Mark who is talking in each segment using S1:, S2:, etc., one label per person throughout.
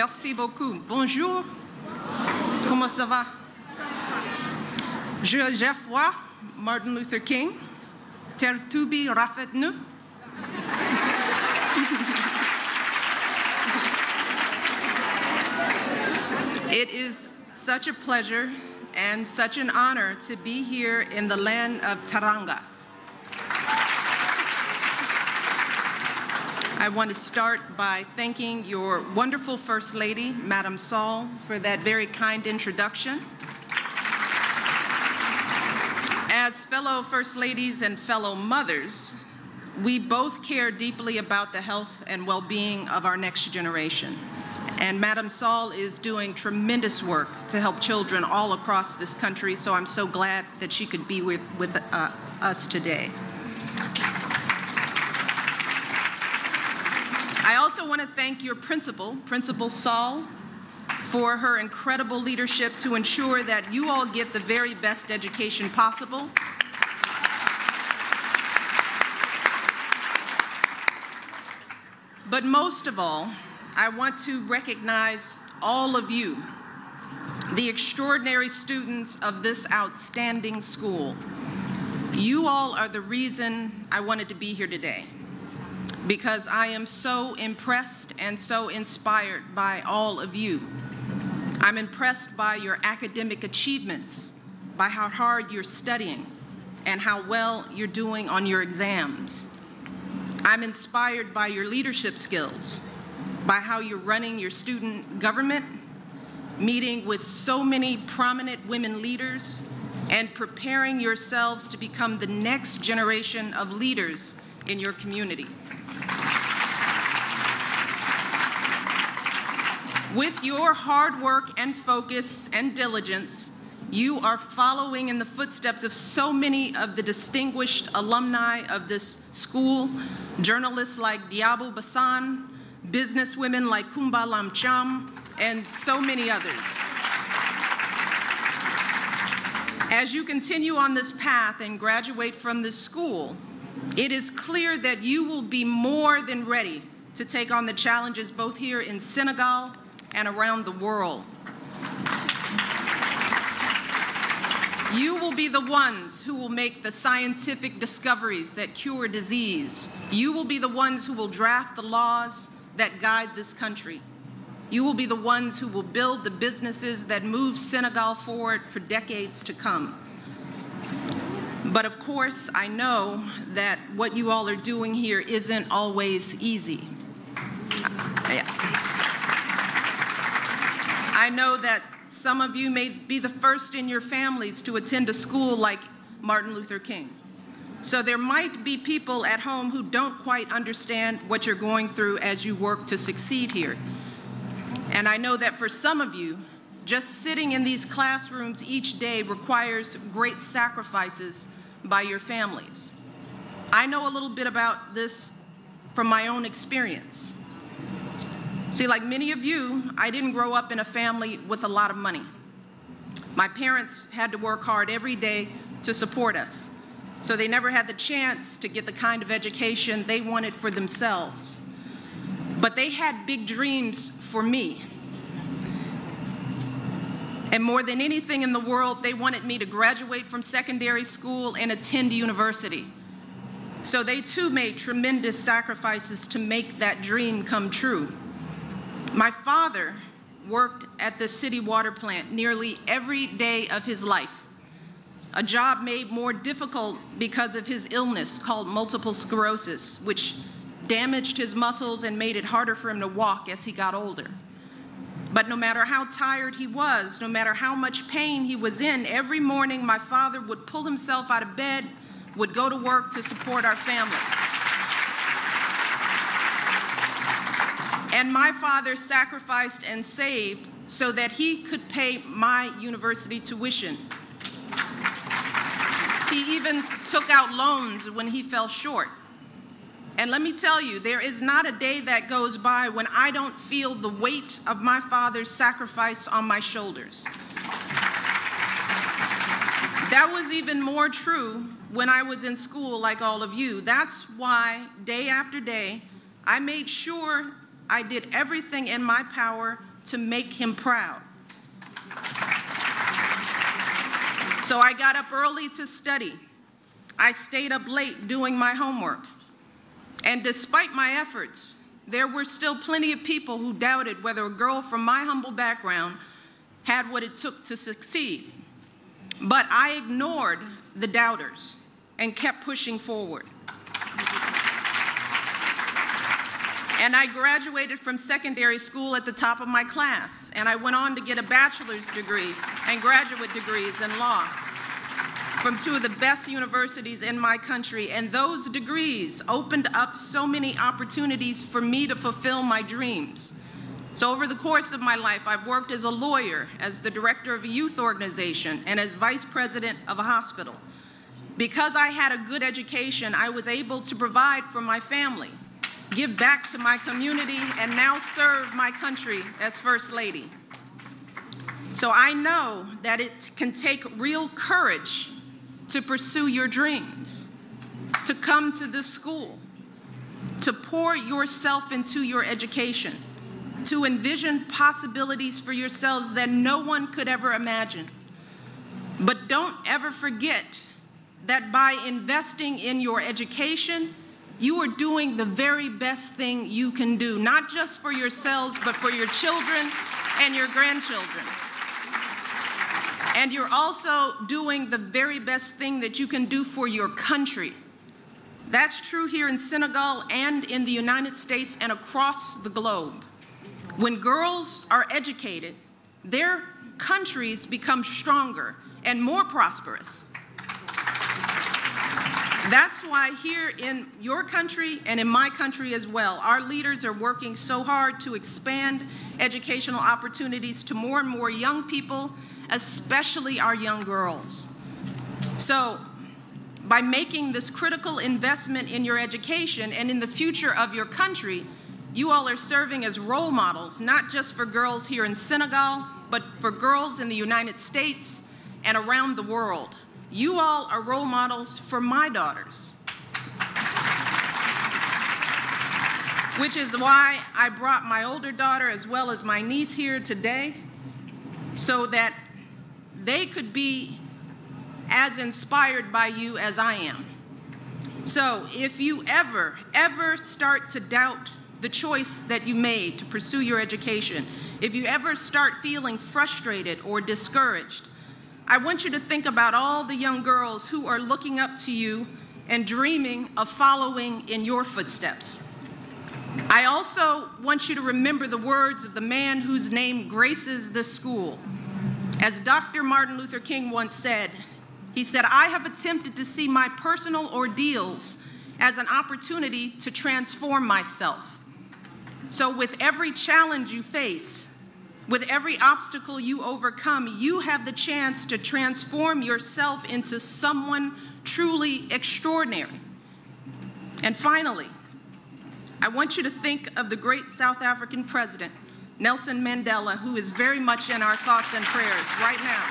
S1: Merci beaucoup. Bonjour. Comment ça va? Jeff Wa, Martin Luther King. Tertubi Rafet Nu. It is such a pleasure and such an honor to be here in the land of Teranga. I want to start by thanking your wonderful First Lady, Madam Saul, for that very kind introduction. As fellow First Ladies and fellow mothers, we both care deeply about the health and well-being of our next generation. And Madam Saul is doing tremendous work to help children all across this country, so I'm so glad that she could be with us today. I also want to thank your principal, Principal Saul, for her incredible leadership to ensure that you all get the very best education possible. But most of all, I want to recognize all of you, the extraordinary students of this outstanding school. You all are the reason I wanted to be here today, because I am so impressed and so inspired by all of you. I'm impressed by your academic achievements, by how hard you're studying, and how well you're doing on your exams. I'm inspired by your leadership skills, by how you're running your student government, meeting with so many prominent women leaders, and preparing yourselves to become the next generation of leaders in your community. With your hard work and focus and diligence, you are following in the footsteps of so many of the distinguished alumni of this school, journalists like Diabo Basan, businesswomen like Kumba Lam Cham, and so many others. As you continue on this path and graduate from this school, it is clear that you will be more than ready to take on the challenges both here in Senegal and around the world. You will be the ones who will make the scientific discoveries that cure disease. You will be the ones who will draft the laws that guide this country. You will be the ones who will build the businesses that move Senegal forward for decades to come. But of course, I know that what you all are doing here isn't always easy. I know that some of you may be the first in your families to attend a school like Martin Luther King. So there might be people at home who don't quite understand what you're going through as you work to succeed here. And I know that for some of you, just sitting in these classrooms each day requires great sacrifices by your families. I know a little bit about this from my own experience. See, like many of you, I didn't grow up in a family with a lot of money. My parents had to work hard every day to support us, so they never had the chance to get the kind of education they wanted for themselves. But they had big dreams for me. And more than anything in the world, they wanted me to graduate from secondary school and attend university. So they too made tremendous sacrifices to make that dream come true. My father worked at the city water plant nearly every day of his life, a job made more difficult because of his illness called multiple sclerosis, which damaged his muscles and made it harder for him to walk as he got older. But no matter how tired he was, no matter how much pain he was in, every morning my father would pull himself out of bed, would go to work to support our family. And my father sacrificed and saved so that he could pay my university tuition. He even took out loans when he fell short. And let me tell you, there is not a day that goes by when I don't feel the weight of my father's sacrifice on my shoulders. That was even more true when I was in school like all of you. That's why day after day, I made sure I did everything in my power to make him proud. So I got up early to study. I stayed up late doing my homework. And despite my efforts, there were still plenty of people who doubted whether a girl from my humble background had what it took to succeed. But I ignored the doubters and kept pushing forward. And I graduated from secondary school at the top of my class, and I went on to get a bachelor's degree and graduate degrees in law from two of the best universities in my country, and those degrees opened up so many opportunities for me to fulfill my dreams. So over the course of my life, I've worked as a lawyer, as the director of a youth organization, and as vice president of a hospital. Because I had a good education, I was able to provide for my family, give back to my community, and now serve my country as First Lady. So I know that it can take real courage to pursue your dreams, to come to this school, to pour yourself into your education, to envision possibilities for yourselves that no one could ever imagine. But don't ever forget that by investing in your education, you are doing the very best thing you can do, not just for yourselves, but for your children and your grandchildren. And you're also doing the very best thing that you can do for your country. That's true here in Senegal and in the United States and across the globe. When girls are educated, their countries become stronger and more prosperous. That's why here in your country and in my country as well, our leaders are working so hard to expand educational opportunities to more and more young people, especially our young girls. So by making this critical investment in your education and in the future of your country, you all are serving as role models, not just for girls here in Senegal, but for girls in the United States and around the world. You all are role models for my daughters, which is why I brought my older daughter as well as my niece here today, so that they could be as inspired by you as I am. So if you ever start to doubt the choice that you made to pursue your education, if you ever start feeling frustrated or discouraged, I want you to think about all the young girls who are looking up to you and dreaming of following in your footsteps. I also want you to remember the words of the man whose name graces this school. As Dr. Martin Luther King once said, he said, "I have attempted to see my personal ordeals as an opportunity to transform myself." So with every challenge you face, with every obstacle you overcome, you have the chance to transform yourself into someone truly extraordinary. And finally, I want you to think of the great South African president, Nelson Mandela, who is very much in our thoughts and prayers right now.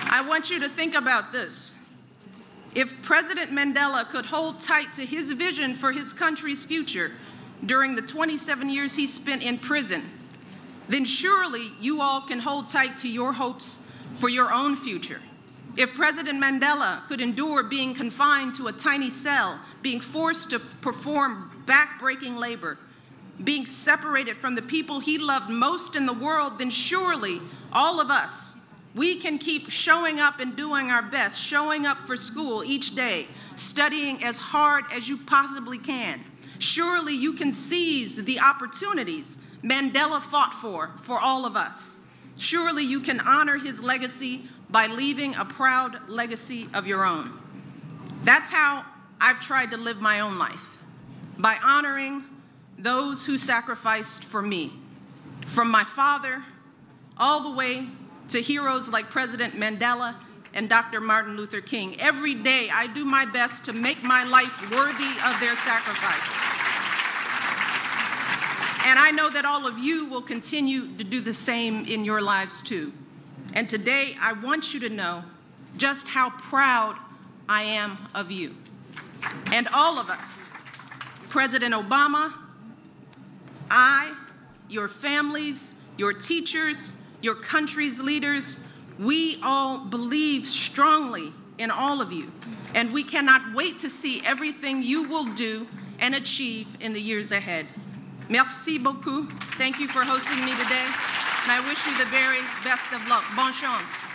S1: I want you to think about this. If President Mandela could hold tight to his vision for his country's future during the 27 years he spent in prison, then surely you all can hold tight to your hopes for your own future. If President Mandela could endure being confined to a tiny cell, being forced to perform back-breaking labor, being separated from the people he loved most in the world, then surely all of us, we can keep showing up and doing our best, showing up for school each day, studying as hard as you possibly can. Surely you can seize the opportunities Mandela fought for all of us. Surely you can honor his legacy by leaving a proud legacy of your own. That's how I've tried to live my own life, by honoring those who sacrificed for me, from my father all the way to heroes like President Mandela and Dr. Martin Luther King. Every day I do my best to make my life worthy of their sacrifice. And I know that all of you will continue to do the same in your lives too. And today I want you to know just how proud I am of you. And all of us, President Obama, I, your families, your teachers, your country's leaders. We all believe strongly in all of you, and we cannot wait to see everything you will do and achieve in the years ahead. Merci beaucoup. Thank you for hosting me today, and I wish you the very best of luck. Bonne chance.